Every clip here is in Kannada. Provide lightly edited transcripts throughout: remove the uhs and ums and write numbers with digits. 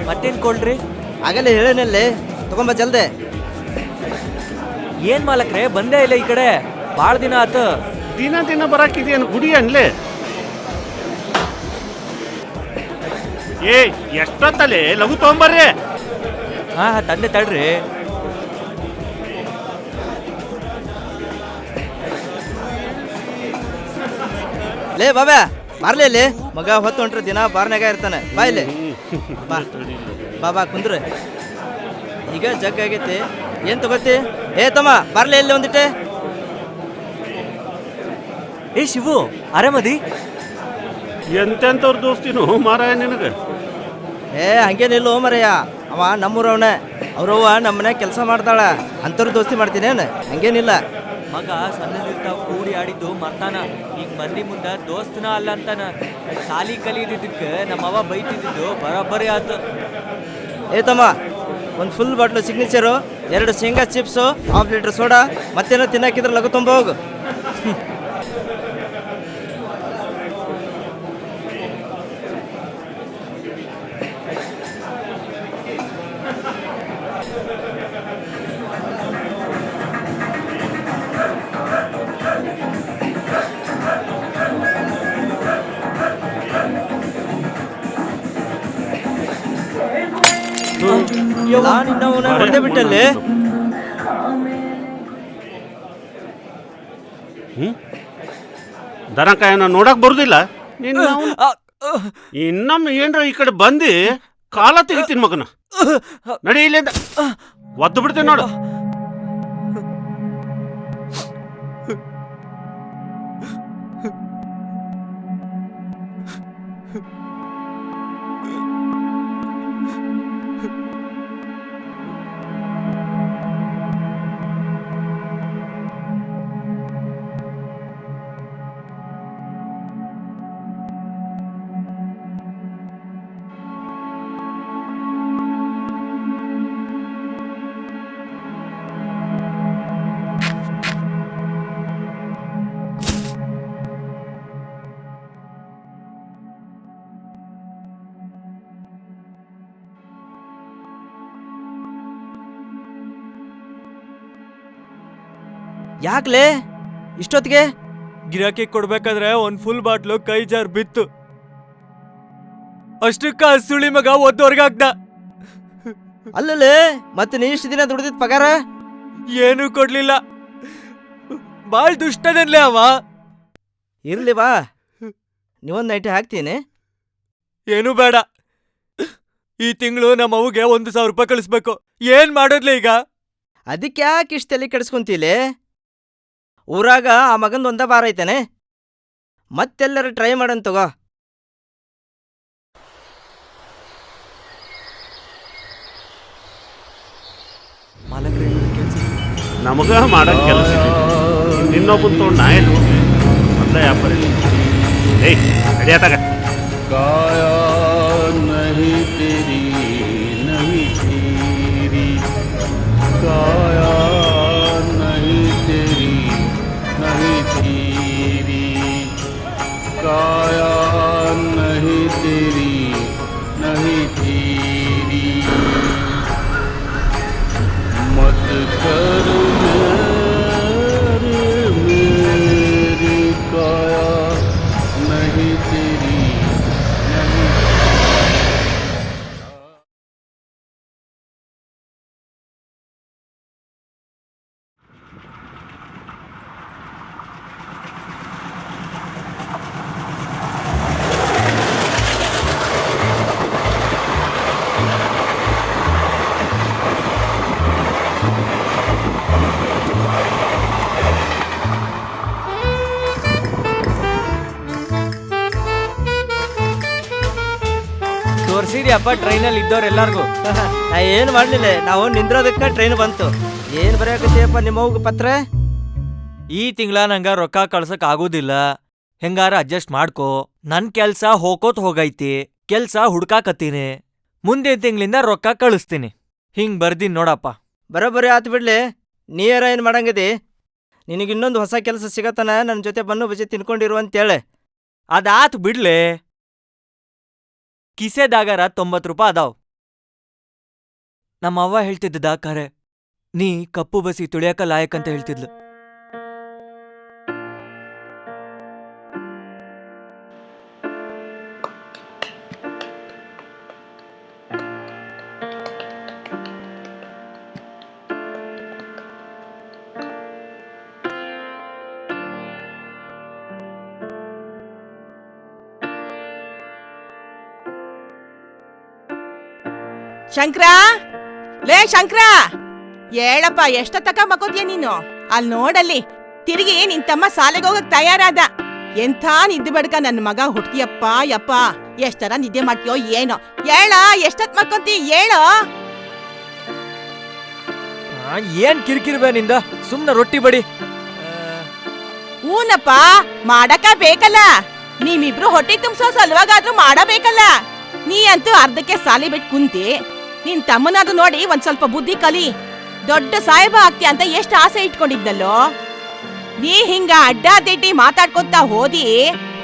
ಮತ್ತೇನ್ ಕೊಡ್ರಿ? ಆಗಲೇ ಹೇಳೇನಲ್ಲಿ ತಗೊಂಬ ಜಲ್ದೆ. ಏನ್ ಮಾಲಕ್ರೆ ಬಂದೇ ಇಲ್ಲ ಈ ಕಡೆ, ಬಾಳ ದಿನ ಆತ. ದಿನ ದಿನ ಬರಾಕಿದೇನು ಗುಡಿ ಅನ್ಲೆ? ಏ ಎಷ್ಟೊತ್ತಲೆ ಲಘು ತಗೊಂಬರ್ರಿ. ಹಾ ತಂದೆ ತಡ್ರಿ. ಲೇ ಬಾಬಾ ಬಾರ್ಲಿ ಇಲ್ಲಿ, ಮಗ ಹೊತ್ತು ಹೊಂಟ್ರ ದಿನ ಬಾರ್ನಾಗ ಇರ್ತಾನೆ. ಬಾ ಇಲ್ಲಿ ಬಾ ಬಾಬಾ ಕುಂದ್ರ. ಈಗ ಜಗ್ ಆಗೈತಿ, ಏನ್ ತಗೋತಿ? ಏ ತಮ್ಮ ಬಾರ್ಲಿ ಇಲ್ಲಿ ಒಂದಿಟ್ಟೆ. ಏ ಶಿವು, ಆರಾಮದಿ? ಎಂತೆಂತವ್ರ ದೋಸ್ತಿನು ಮಾರಾಯ ನಿನಗೆ? ಏ ಹಂಗೇನಿಲ್ಲ ಮರಯ್ಯ, ಅವ ನಮ್ಮೂರವನ. ಅವ್ರವ್ವ ನಮ್ಮನೆ ಕೆಲಸ ಮಾಡ್ತಾಳ, ಅಂಥವ್ರ ದೋಸ್ತಿ ಮಾಡ್ತೀನೇನು? ಹಂಗೇನಿಲ್ಲ. ಮಗ ಸಣ್ಣದಿರ್ತಾವ ಕೂಡಿ ಆಡಿದ್ದು ಮರ್ತಾನ. ಈಗ ಮಂದಿ ಮುಂದ ದೋಸ್ತನ ಅಲ್ಲ ಅಂತಾನ. ಸಾಲಿ ಕಲಿದಿದ್ದಕ್ಕೆ ನಮ್ಮವ್ವ ಬೈತಿದ್ದು ಬರೋಬ್ಬರಿ ಆತ. ಏ ತಮ್ಮ, ಒಂದು ಫುಲ್ ಬಾಟ್ಲು ಸಿಗ್ನೇಚರು, 2 ಶೇಂಗಾ ಚಿಪ್ಸು, 1/2 ಲೀಟ್ರ್ ಸೋಡಾ, ಮತ್ತೇನೋ ತಿನ್ನಕ್ಕಿದ್ರೆ ಲಘು ತುಂಬ ಹೋಗು. ನಿನ್ನವನ ಹೊಡೆದೇ ಬಿಟ್ಟಲ್ಲಿ. ದನಕಾಯನ ನೋಡಕ್ ಬರುದಿಲ್ಲ ನಿನ್ನ? ಇನ್ನೊಮ್ಮೆ ಏನ್ರ ಈ ಕಡೆ ಬಂದು ಕಾಲ ತೆಗಿತೀನಿ ಮಗನ. ನಡಿ ಇಲ್ಲಿಂದ, ಒದ್ದು ಬಿಡ್ತೀನಿ ನೋಡು. ಯಾಕ್ಲೇ ಇಷ್ಟೊತ್ತಿಗೆ? ಗಿರಾಕಿ ಕೊಡ್ಬೇಕಾದ್ರೆ ಒಂದ್ ಫುಲ್ ಬಾಟ್ಲು ಕೈ ಜಾರ್ ಬಿತ್ತು. ಅಷ್ಟಕ್ಕ ಸುಳಿ ಮಗ ಒದ್ದವರ್ಗಾಗ್ದ. ಅಲ್ಲಲ್ಲೇ ಮತ್ತೆ ನೀ ಇಷ್ಟು ದಿನ ದುಡ್ದಿದ್ ಪಗಾರ ಏನೂ ಕೊಡ್ಲಿಲ್ಲ. ಬಾಳ್ ದುಷ್ಟನಲ್ಲೇ ಅವ. ಇರ್ಲಿ ಬಾ, ನೀವೊಂದು ನೈಟಿ ಹಾಕ್ತೀನಿ. ಏನೂ ಬೇಡ. ಈ ತಿಂಗಳು ನಮ್ಮ ಅವ್ಗೆ 1,000 ರೂಪಾಯಿ ಕಳಿಸ್ಬೇಕು. ಏನ್ ಮಾಡೋದ್ಲೆ ಈಗ? ಅದಕ್ಕೆ ಯಾಕೆ ಇಷ್ಟು ತಲೆ ಕೆಡಿಸ್ಕೊಂತೀಲಿ? ಊರಾಗ ಆ ಮಗಂದು ಒಂದ ಬಾರ ಐತೇನೆ, ಮತ್ತೆಲ್ಲರ ಟ್ರೈ ಮಾಡನ್ ತಗೋ. ನಮಗ ಮಾಡಕ್ ಕೆಲಸ ಇನ್ನೊಬ್ಬನ್ ತೊಗೊಂಡು ನಾ ಎಲ್ಲಿ ಹೋಗ್ಲಿ? ಮೊದಲ ವ್ಯಾಪಾರ ಏಯ್ ಅಡಿಯಾತಾಗ. काया नहीं तेरी नहीं तेरी, काया नहीं तेरी नहीं तेरी, काया नहीं तेरी नहीं तेरी, मत कर मेरी काया नहीं तेरी। ತೋರ್ಸಿದ್ಯಪ್ಪ ಟ್ರೈನಲ್ಲಿ ಇದ್ದವ್ರೆಲ್ಲಾರ್ಗು. ನಾ ಏನು ಮಾಡ್ಲಿಲ್ಲ, ನಾವು ನಿಂದ್ರೋದಕ್ಕೆ ಟ್ರೈನ್ ಬಂತು. ಏನು ಬರೆಯಕತ್ತೀಯಪ್ಪ ನಿಮ್ಮವ್ಗ ಪತ್ರ? ಈ ತಿಂಗಳ ನಂಗ ರೊಕ್ಕ ಕಳ್ಸಕ್ ಆಗುದಿಲ್ಲ, ಹೆಂಗಾರ ಅಡ್ಜಸ್ಟ್ ಮಾಡ್ಕೋ. ನನ್ ಕೆಲ್ಸ ಹೋಗೋತ್ ಹೋಗೈತಿ, ಕೆಲ್ಸ ಹುಡ್ಕಾಕತ್ತೀನಿ. ಮುಂದಿನ ತಿಂಗಳಿಂದ ರೊಕ್ಕ ಕಳಿಸ್ತೀನಿ. ಹಿಂಗ್ ಬರ್ದೀನಿ ನೋಡಪ್ಪ. ಬರೋಬ್ಬರಿ ಆತು ಬಿಡ್ಲಿ. ನೀಯರ ಏನು ಮಾಡಂಗದಿ? ನಿನಗಿನ್ನೊಂದು ಹೊಸ ಕೆಲಸ ಸಿಗತ್ತನ ನನ್ನ ಜೊತೆ ಬನ್ನು ಬಜೆ ತಿನ್ಕೊಂಡಿರು ಅಂತೇಳೆ. ಅದಾತ್ ಬಿಡ್ಲೆ. ಕಿಸೆದಾಗರ 90 ರೂಪಾಯಿ ಅದಾವ್. ನಮ್ಮ ಅವ್ವ ಹೇಳ್ತಿದ್ದದ ಖರೆ. ನೀ ಕಪ್ಪು ಬಸಿ ತುಳಿಯಕ ಲಾಯಕ್ ಅಂತ ಹೇಳ್ತಿದ್ಲು. ಶಂಕ್ರ, ಲೇ ಶಂಕ್ರ, ಹೇಳಪ್ಪ, ಎಷ್ಟೊತ್ತಕ ಮಕ್ಕೋತಿಯ ನೀನು? ಅಲ್ಲಿ ನೋಡಲ್ಲಿ, ತಿರುಗಿ ನಿನ್ ತಮ್ಮ ಸಾಲೆಗೆ ಹೋಗಕ್ ತಯಾರಾದ. ಎಂಥ ನಿದ್ದೆ ಬಡ್ಕ ನನ್ ಮಗ ಹುಟ್ಕಿಯಪ್ಪ ಯಪ್ಪ. ಎಷ್ಟರ ನಿದ್ದೆ ಮಾಡ್ತೀಯೋ ಏನೋ? ಹೇಳ, ಎಷ್ಟೊತ್ ಮಕ್ಕೊಂತಿ ಹೇಳೋ? ಏನ್ ಕಿರಿಕಿರಿ ನಿಂದ? ಸುಮ್ನ ರೊಟ್ಟಿ ಬಡಿ. ಊನಪ್ಪ, ಮಾಡಕ ಬೇಕಲ್ಲ. ನೀವಿಬ್ರು ಹೊಟ್ಟೆ ತುಂಬಿಸೋ ಸಲುವಾಗಾದ್ರೂ ಮಾಡಬೇಕಲ್ಲ. ನೀ ಅಂತೂ ಅರ್ಧಕ್ಕೆ ಸಾಲಿ ಬಿಟ್ಟು ಕುಂತಿ. ನಿನ್ ತಮ್ಮನಾದ್ರು ನೋಡಿ ಒಂದ್ ಸ್ವಲ್ಪ ಬುದ್ಧಿ ಕಲಿ. ದೊಡ್ಡ ಸಾಹೇಬ ಆಗ್ತೀಯ ಅಂತ ಎಷ್ಟು ಆಸೆ ಇಟ್ಕೊಂಡಿದ್ದಲ್ಲೋ. ನೀ ಹಿಂಗ ಅಡ್ಡಾದಿಡ್ಡಿ ಮಾತಾಡ್ಕೊಂತ ಹೋದಿ,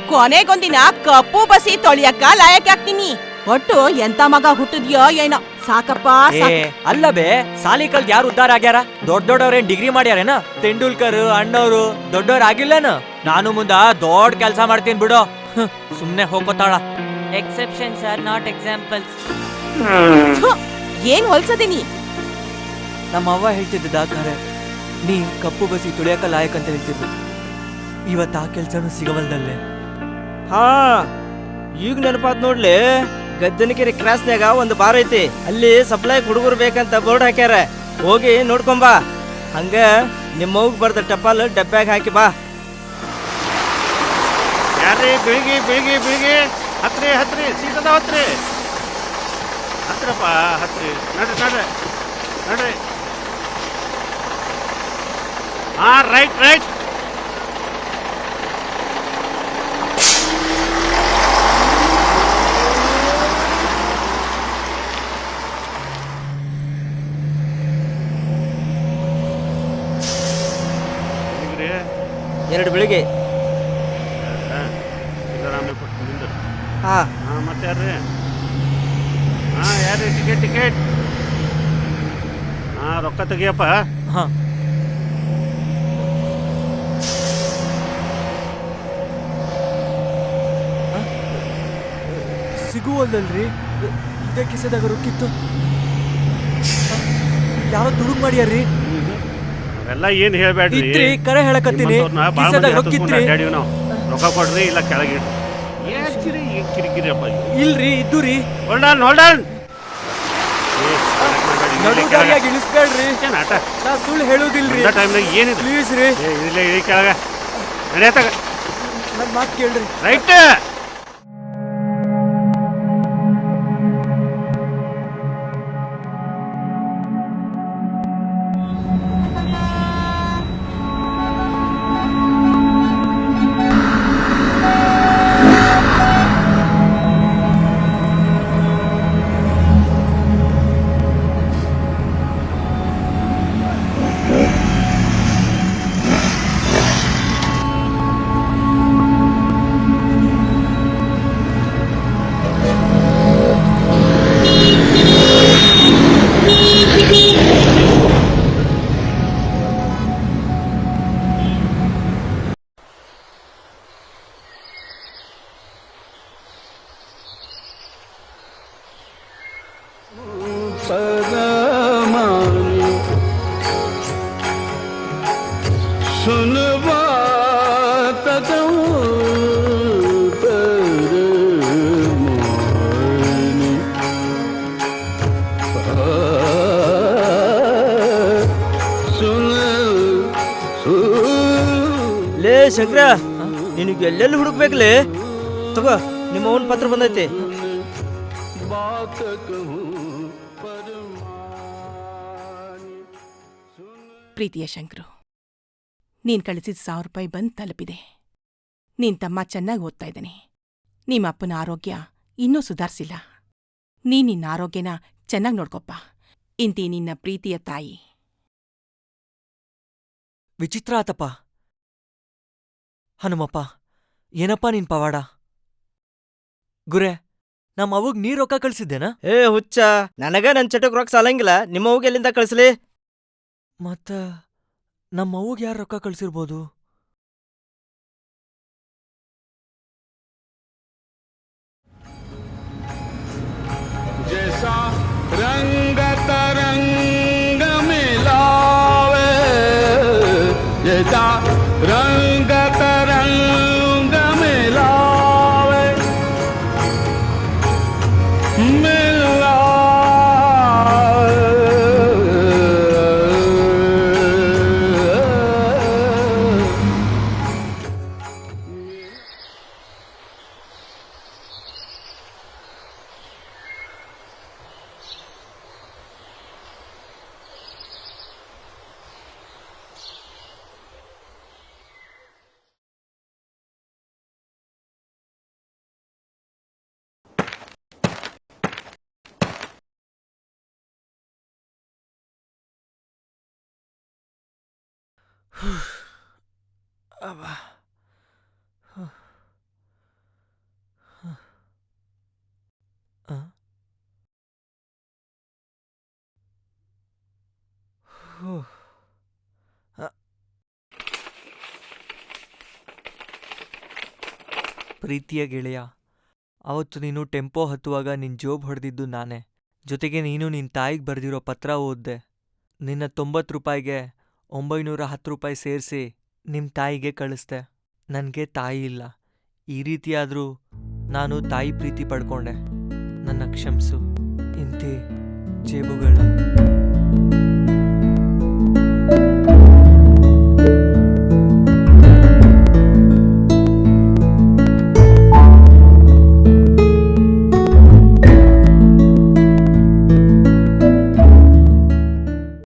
ಕೊನೆಗೊಂದಿನ ಕಪ್ಪು ಬಸಿ ತೊಳಿಯಕ್ಕ ಲಾಯಕ್ ಆಗ್ತೀನಿ. ಒಟ್ಟು ಎಂತ ಮಗ ಹುಟ್ಟಿದ್ಯೋ ಏನೋ. ಸಾಕಪ್ಪ ಸಾಕು. ಅಲ್ಲ ಬೇ, ಸಾಲಿ ಕಲ್ತ್ ಯಾರು ಉದ್ದಾರ ಆಗ್ಯಾರ? ದೊಡ್ಡವ್ರೇನ್ ಡಿಗ್ರಿ ಮಾಡ್ಯಾರೇನ? ತೆಂಡೂಲ್ಕರ್ ಅಣ್ಣವ್ರು ದೊಡ್ಡವ್ರ ಆಗಿಲ್ಲನ? ನಾನು ಮುಂದ ದೊಡ್ಡ ಕೆಲ್ಸ ಮಾಡ್ತೀನಿ ಬಿಡು. ಸುಮ್ನೆ ಹೋಗೋತಾಳ. Exceptions are not examples. ಏನ್ ಹೊಲ್ಸದಿ? ನಮ್ಮ ಅವ್ವ ಹೇಳ್ತಿದ್ದ ಖರೆ. ನೀ ಕಪ್ಪು ಬಸಿ ತುಳಿಯಕ ಲಾಯಕ್ ಅಂತ ಹೇಳ್ತಿದ್ಲು. ಇವತ್ತು ಆ ಕೆಲ್ಸನೂ ಸಿಗವಲ್ದಲ್ಲೇ. ಹಾ, ಈಗ ನೆನಪಾತ್ ನೋಡ್ಲಿ. ಗದ್ದನಕೆರೆ ಕ್ರಾಸ್ನ್ಯಾಗ ಒಂದು ಬಾರ್ ಐತಿ. ಅಲ್ಲಿ ಸಪ್ಲೈ ಹುಡುಗರು ಬೇಕಂತ ಬೋರ್ಡ್ ಹಾಕ್ಯಾರ. ಹೋಗಿ ನೋಡ್ಕೊಂಬಾ. ಹಂಗ ನಿಮ್ಮವ್ಗ ಬರ್ದ ಟಪಾಲ್ ಡಬ್ಬ್ಯಾಗ ಹಾಕಿ ಬಾ. ಯಾರ್ರಿ ಬೆಳಿಗ್ಗೆ ಬೆಳಿಗ್ಗೆ ಬೆಳಿಗ್ಗೆ ಹತ್ರಿ ಹತ್ರಿ ಸೀಟದ ಹತ್ರಿ ಹತ್ರಪ್ಪ ಹತ್ರಿ. ನಡ್ರಿ ನಡ್ರಿ ನಡ್ರಿ. ಹಾ, ರೈಟ್ ರೈಟ್. ಎರಡು ಬೆಳಿಗ್ಗೆ. ಸಿದ್ದರಾಮಯ್ಯ ಕೊಟ್ಟು ನಿಂದು. ಹಾ, ಮತ್ತೆ ಯಾರ್ರಿ? ಯಾರ್ರಿ? ಟಿಕೆಟ್. ರೊಕ್ಕ ತೆಗಿಯಪ್ಪ. ಹಾ, ಸಿಗುವಲ್ದಲ್ರಿ. ಇದೇ ಕಿಸೆದಾಗ ರೊಕ್ಕಿತ್ತು. ಯಾರೋ ದುಡುಗ್ ಮಾಡ್ಯಾರ್ರಿ. ಅವೆಲ್ಲ ಏನ್ ಹೇಳ್ಬೇಡ್ರಿ. ಇತ್ರಿ, ಕರೆ ಹೇಳಕತ್ತೀನಿ. ಕಿಸೆದಾಗ ರೊಕ್ಕಿತ್ರಿ. ನಾವು ರೊಕ್ಕ ಕೊಡ್ರಿ, ಇಲ್ಲ ಕೆಳಗಿಡ್ರಿ. ಏನ್ ಕಿರಿಕಿರಿಯಪ್ಪ? ಇಲ್ರಿ, ಇದ್ದು ರೀ. ಹೋಲ್ಡನ್ ನಡುದಾರಿಯಾಗಿ ಇಳಿಸ್ಬೇಡ್ರಿ. ಆಟ ನಾ ಸುಳ್ಳು ಹೇಳುದಿಲ್ರಿ. ಟೈಮ್ನಾಗ ಏನಿದೆ? ಪ್ಲೀಸ್ ರೀ, ಇಲ್ಲ ಇಳಿ ಕೆಳಗ ನಡೆಯತ್ತಾಗ. ನನ್ ಮಾತು ಕೇಳ್ರಿ. ರೈಟ್. परमानी सुनवा ಲೇ ಶಂಕರ, ನಿನಗೆ ಎಲ್ಲೆಲ್ಲಿ ಹುಡುಕ್ಬೇಕಲೇ? ತಗೋ, ನಿಮ್ಮ ಅವನ ಪತ್ರ ಬಂದೈತಿ. ಪ್ರೀತಿಯ ಶಂಕರು, ನೀನ್ ಕಳಿಸಿದ 1000 ರೂಪಾಯಿ ಬಂದ್ ತಲುಪಿದೆ. ನಿನ್ ತಮ್ಮ ಚೆನ್ನಾಗಿ ಓದ್ತಾ ಇದ್ದಾನೆ. ನಿಮ್ಮ ಅಪ್ಪನ ಆರೋಗ್ಯ ಇನ್ನೂ ಸುಧಾರಿಸಿಲ್ಲ. ನಿನ್ನ ಆರೋಗ್ಯನ ಚೆನ್ನಾಗಿ ನೋಡ್ಕೊಪ್ಪ. ಇಂತಿ ನಿನ್ನ ಪ್ರೀತಿಯ ತಾಯಿ. ವಿಚಿತ್ರ ಆತಪ್ಪ. ಹನುಮಪ್ಪ, ಏನಪ್ಪ ನಿನ್ ಪವಾಡ? ಗುರೆ, ನಮ್ಮ ಅವ್ವಗ್ ನೀ ರೊಕ್ಕ ಕಳ್ಸಿದ್ದೇನಾ? ಏ ಹುಚ್ಚ, ನನಗ ನನ್ ಚಟಕ್ ರೊಕ್ಕ ಸಾಲಂಗಿಲ್ಲ, ನಿಮ್ಮವ್ಗೆ ಎಲ್ಲಿಂದ ಕಳಿಸ್ಲಿ? ಮತ್ತ ನಮ್ಮ ಅವ್ವಗ್ ಯಾರು ರೊಕ್ಕ ಕಳ್ಸಿರ್ಬೋದು? जैसा रंग तरंग मिलावे, जैसा रंग तरंग मिलावे, ಅಬ್ಬಾ. ಆ? ಹೂ. ಅ. ಪ್ರೀತಿಯ ಗೆಳೆಯ, ಅವತ್ತು ನೀನು ಟೆಂಪೋ ಹತ್ತುವಾಗ ನಿನ್ ಜೋಬ್ ಹೊಡೆದಿದ್ದು ನಾನೇ. ಜೊತೆಗೆ ನೀನು ನಿನ್ ತಾಯಿಗ್ ಬರ್ದಿರೋ ಪತ್ರ ಓದ್ದೆ. ನಿನ್ನ 90 ರೂಪಾಯಿಗೆ 910 ರೂಪಾಯಿ ಸೇರಿಸಿ ನಿಮ್ ತಾಯಿಗೆ ಕಳಿಸ್ದೆ. ನನ್ಗೆ ತಾಯಿ ಇಲ್ಲ. ಈ ರೀತಿಯಾದ್ರೂ ನಾನು ತಾಯಿ ಪ್ರೀತಿ ಪಡ್ಕೊಂಡೆ. ನನ್ನ ಕ್ಷಮ್ಸು. ಇಂತಿ ಜೇಬುಗಳ